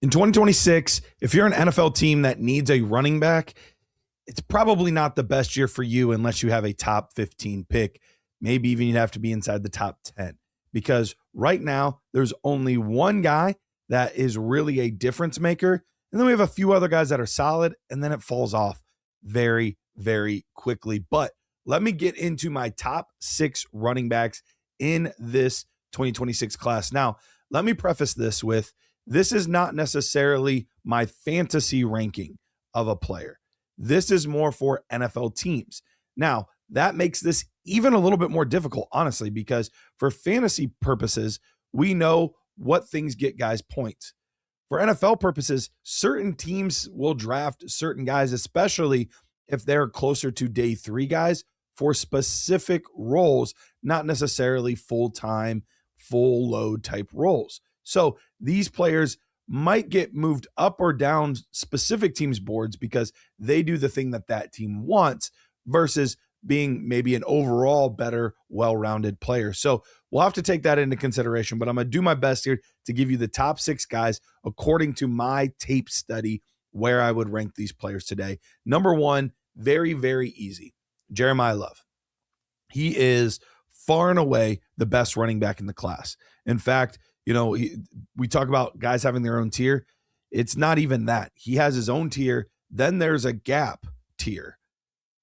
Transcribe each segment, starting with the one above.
In 2026, if you're an NFL team that needs a running back, it's probably not the best year for you unless you have a top 15 pick. Maybe even you'd have to be inside the top 10, because right now there's only one guy that is really a difference maker. And then we have a few other guys that are solid, and then it falls off very, very quickly. But let me get into my top 6 running backs in this 2026 class. Now, let me preface this with, this is not necessarily my fantasy ranking of a player. This is more for NFL teams. Now, that makes this even a little bit more difficult, honestly, because for fantasy purposes, we know what things get guys points. For NFL purposes, certain teams will draft certain guys, especially if they're closer to day 3 guys, for specific roles, not necessarily full-time, full load type roles. So these players might get moved up or down specific teams' boards because they do the thing that that team wants versus being maybe an overall better, well-rounded player. So we'll have to take that into consideration, but I'm going to do my best here to give you the top 6 guys according to my tape study where I would rank these players today. Number 1, very, very easy, Jeremiyah Love. He is far and away the best running back in the class. In fact, we talk about guys having their own tier. It's not even that. He has his own tier. Then there's a gap tier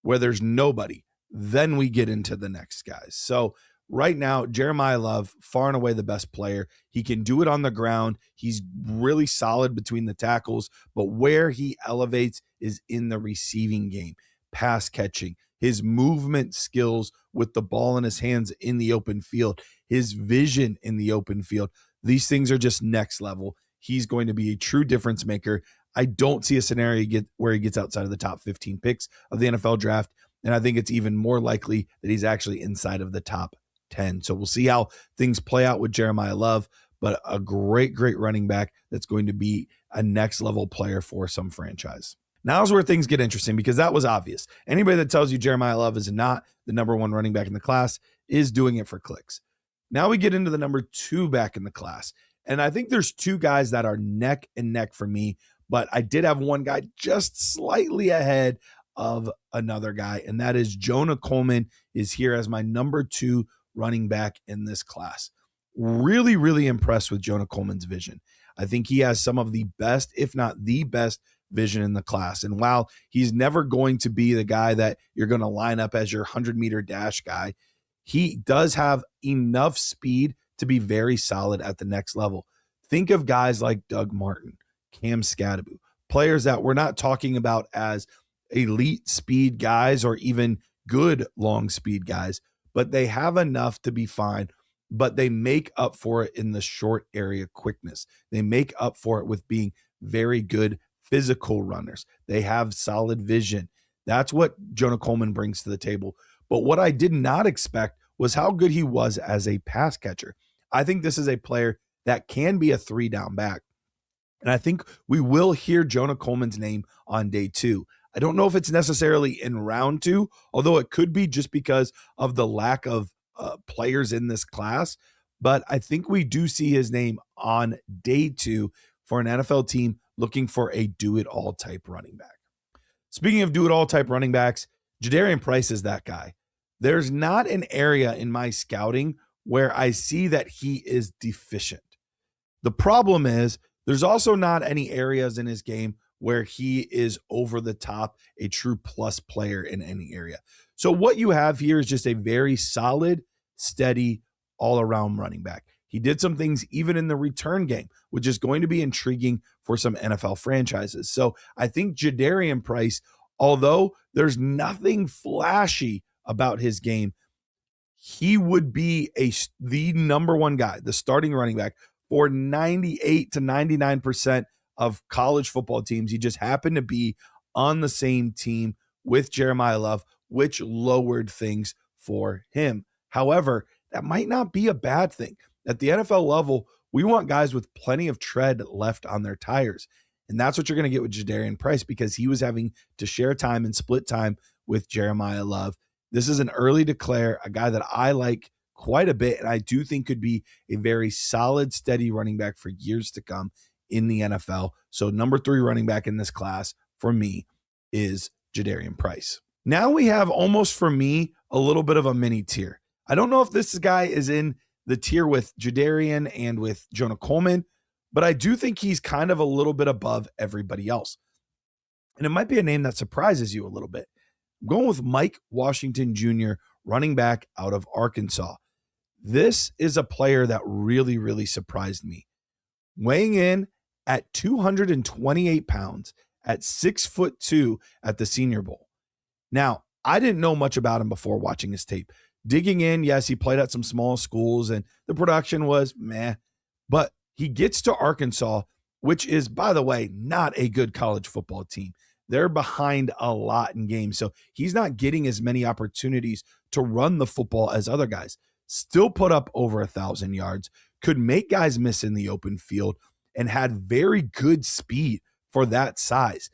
where there's nobody. Then we get into the next guys. So right now, Jeremiyah Love, far and away the best player. He can do it on the ground. He's really solid between the tackles, but where he elevates is in the receiving game, pass catching, his movement skills with the ball in his hands in the open field, his vision in the open field. These things are just next level. He's going to be a true difference maker. I don't see a scenario where he gets outside of the top 15 picks of the NFL draft, and I think it's even more likely that he's actually inside of the top 10. So we'll see how things play out with Jeremiyah Love, but a great, great running back that's going to be a next level player for some franchise. Now's where things get interesting, because that was obvious. Anybody that tells you Jeremiyah Love is not the number 1 running back in the class is doing it for clicks. Now we get into the number 2 back in the class. And I think there's 2 guys that are neck and neck for me, but I did have one guy just slightly ahead of another guy, and that is Jonah Coleman is here as my number 2 running back in this class. Really, really impressed with Jonah Coleman's vision. I think he has some of the best, if not the best, vision in the class. And while he's never going to be the guy that you're going to line up as your 100-meter dash guy, he does have enough speed to be very solid at the next level. Think of guys like Doug Martin, Cam Scadaboo, players that we're not talking about as elite speed guys or even good long speed guys, but they have enough to be fine, but they make up for it in the short area quickness. They make up for it with being very good physical runners. They have solid vision. That's what Jonah Coleman brings to the table. But what I did not expect was how good he was as a pass catcher. I think this is a player that can be a 3-down back. And I think we will hear Jonah Coleman's name on day 2. I don't know if it's necessarily in round 2, although it could be just because of the lack of players in this class. But I think we do see his name on day 2 for an NFL team looking for a do-it-all type running back. Speaking of do-it-all type running backs, Jadarian Price is that guy. There's not an area in my scouting where I see that he is deficient. The problem is there's also not any areas in his game where he is over the top, a true plus player in any area. So what you have here is just a very solid, steady, all-around running back. He did some things even in the return game, which is going to be intriguing for some NFL franchises. So I think Jadarian Price, although there's nothing flashy about his game, he would be the number 1 guy, the starting running back for 98 to 99% of college football teams. He just happened to be on the same team with Jeremiyah Love, which lowered things for him. However, that might not be a bad thing. At the NFL level, we want guys with plenty of tread left on their tires. And that's what you're going to get with Jadarian Price, because he was having to share time and split time with Jeremiyah Love. This is an early declare, a guy that I like quite a bit, and I do think could be a very solid, steady running back for years to come in the NFL. So number 3 running back in this class for me is Jadarian Price. Now we have almost for me a little bit of a mini tier. I don't know if this guy is in the tier with Jadarian and with Jonah Coleman, but I do think he's kind of a little bit above everybody else. And it might be a name that surprises you a little bit. I'm going with Mike Washington Jr., running back out of Arkansas. This is a player that really, really surprised me. Weighing in at 228 pounds at 6'2" at the Senior Bowl. Now, I didn't know much about him before watching his tape. Digging in, yes, he played at some small schools and the production was meh, but he gets to Arkansas, which is, by the way, not a good college football team. They're behind a lot in games, so he's not getting as many opportunities to run the football as other guys. Still put up over 1,000 yards, could make guys miss in the open field, and had very good speed for that size.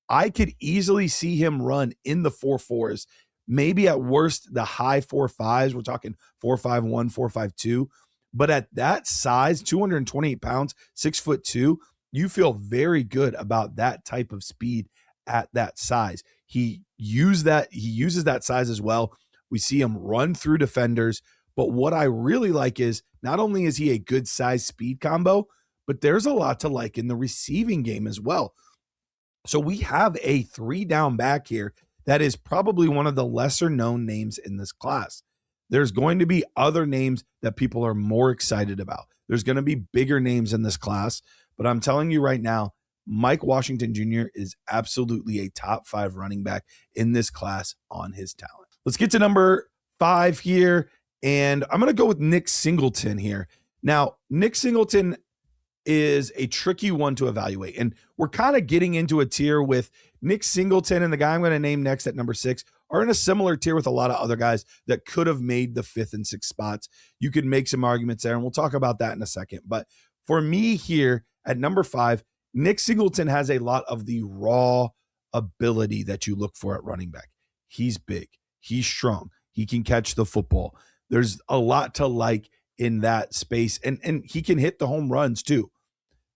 I could easily see him run in the 4.4s, maybe at worst the high 4.5s. We're talking 4.51, 4.52. But at that size, 228 pounds, 6'2", you feel very good about that type of speed at that size. He uses that size as well. We see him run through defenders. But what I really like is not only is he a good size speed combo, but there's a lot to like in the receiving game as well. So we have a 3-down back here that is probably one of the lesser known names in this class. There's going to be other names that people are more excited about. There's going to be bigger names in this class, but I'm telling you right now, Mike Washington Jr. is absolutely a top 5 running back in this class on his talent. Let's get to number 5 here, and I'm going to go with Nick Singleton here. Now, Nick Singleton is a tricky one to evaluate. And we're kind of getting into a tier with Nick Singleton and the guy I'm going to name next at number 6 are in a similar tier with a lot of other guys that could have made the 5th and 6th spots. You could make some arguments there, and we'll talk about that in a second. But for me here at number 5, Nick Singleton has a lot of the raw ability that you look for at running back. He's big. He's strong. He can catch the football. There's a lot to like in that space, and he can hit the home runs too.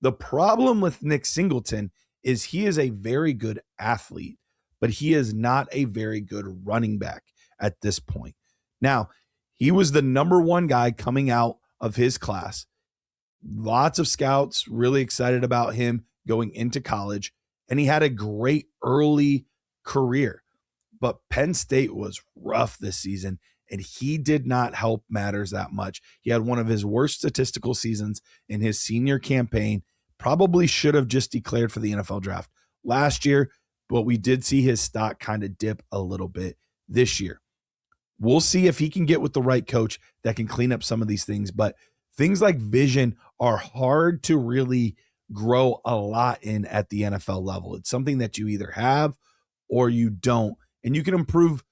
The problem with Nick Singleton is he is a very good athlete, but he is not a very good running back at this point. Now, he was the number 1 guy coming out of his class. Lots of scouts really excited about him going into college, and he had a great early career. But Penn State was rough this season, and he did not help matters that much. He had one of his worst statistical seasons in his senior campaign. Probably should have just declared for the NFL draft last year, but we did see his stock kind of dip a little bit this year. We'll see if he can get with the right coach that can clean up some of these things, but things like vision are hard to really grow a lot in at the NFL level. It's something that you either have or you don't, and you can improve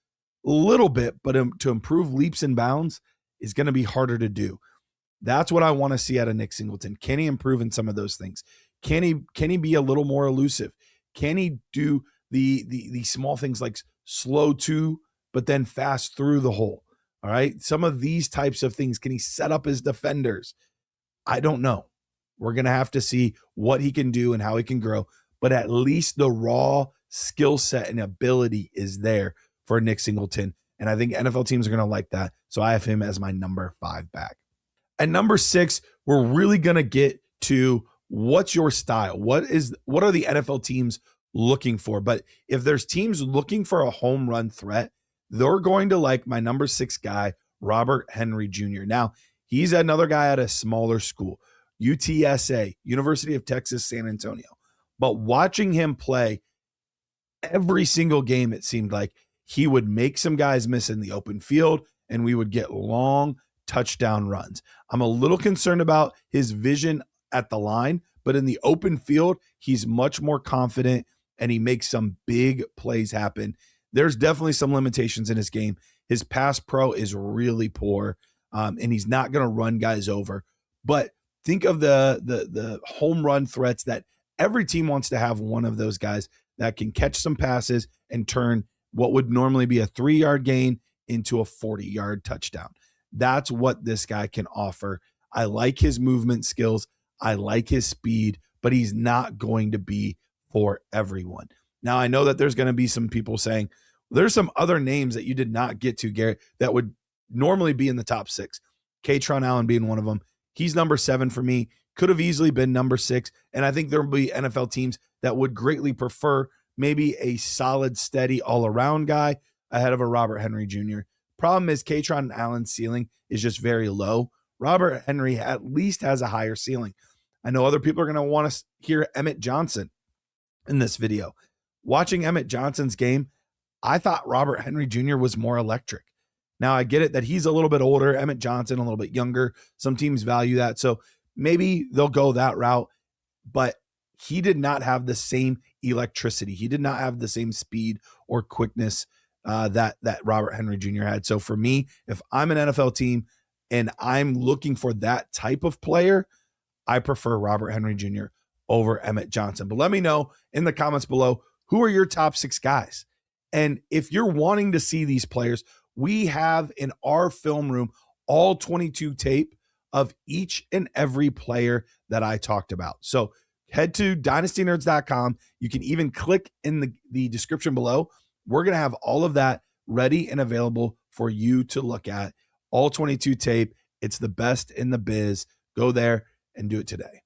a little bit, but to improve leaps and bounds is going to be harder to do. That's what I want to see out of Nick Singleton. Can he improve in some of those things? Can he be a little more elusive? Can he do the small things like slow to, but then fast through the hole? All right. Some of these types of things. Can he set up his defenders? I don't know. We're going to have to see what he can do and how he can grow, but at least the raw skill set and ability is there for Nick Singleton. And I think NFL teams are going to like that. So I have him as my number 5 back. At number 6, we're really going to get to what's your style? What are the NFL teams looking for? But if there's teams looking for a home run threat, they're going to like my number 6 guy, Robert Henry Jr. Now, he's another guy at a smaller school, UTSA, University of Texas, San Antonio. But watching him play every single game, it seemed like he would make some guys miss in the open field, and we would get long touchdown runs. I'm a little concerned about his vision at the line, but in the open field, he's much more confident and he makes some big plays happen. There's definitely some limitations in his game. His pass pro is really poor, and he's not going to run guys over. But think of the home run threats that every team wants to have one of those guys that can catch some passes and turn what would normally be a 3-yard gain into a 40-yard touchdown. That's what this guy can offer. I like his movement skills. I like his speed, but he's not going to be for everyone. Now, I know that there's going to be some people saying, there's some other names that you did not get to, Garrett, that would normally be in the top 6. Katron Allen being one of them. He's number 7 for me. Could have easily been number 6. And I think there will be NFL teams that would greatly prefer maybe a solid, steady, all-around guy ahead of a Robert Henry Jr. Problem is Katron Allen's ceiling is just very low. Robert Henry at least has a higher ceiling. I know other people are going to want to hear Emmett Johnson in this video. Watching Emmett Johnson's game, I thought Robert Henry Jr. was more electric. Now, I get it that he's a little bit older, Emmett Johnson a little bit younger. Some teams value that. So maybe they'll go that route, but he did not have the same electricity. He did not have the same speed or quickness that Robert Henry Jr. had. So for me, if I'm an NFL team and I'm looking for that type of player, I prefer Robert Henry Jr. over Emmett Johnson. But let me know in the comments below, who are your top 6 guys? And if you're wanting to see these players, we have in our film room all 22 tape of each and every player that I talked about. So head to dynastynerds.com. You can even click in the description below. We're going to have all of that ready and available for you to look at. All 22 tape. It's the best in the biz. Go there and do it today.